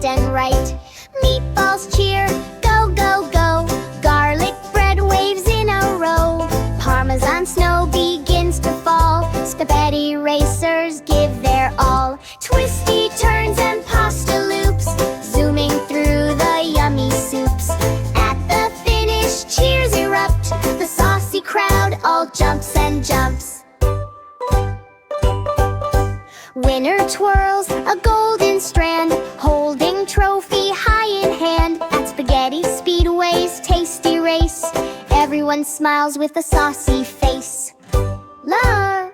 and right. Meatballs cheer, go, go, go. Garlic bread waves in a row. Parmesan snow begins to fall. Spaghetti racers give their all. Twisty turns and pasta loops, zooming through the yummy soups. At the finish, cheers erupt. The saucy crowd all jumps and jumps. Winner twirls a golden strand, holding trophy high in hand. At Spaghetti Speedway's tasty race, everyone smiles with a saucy face. La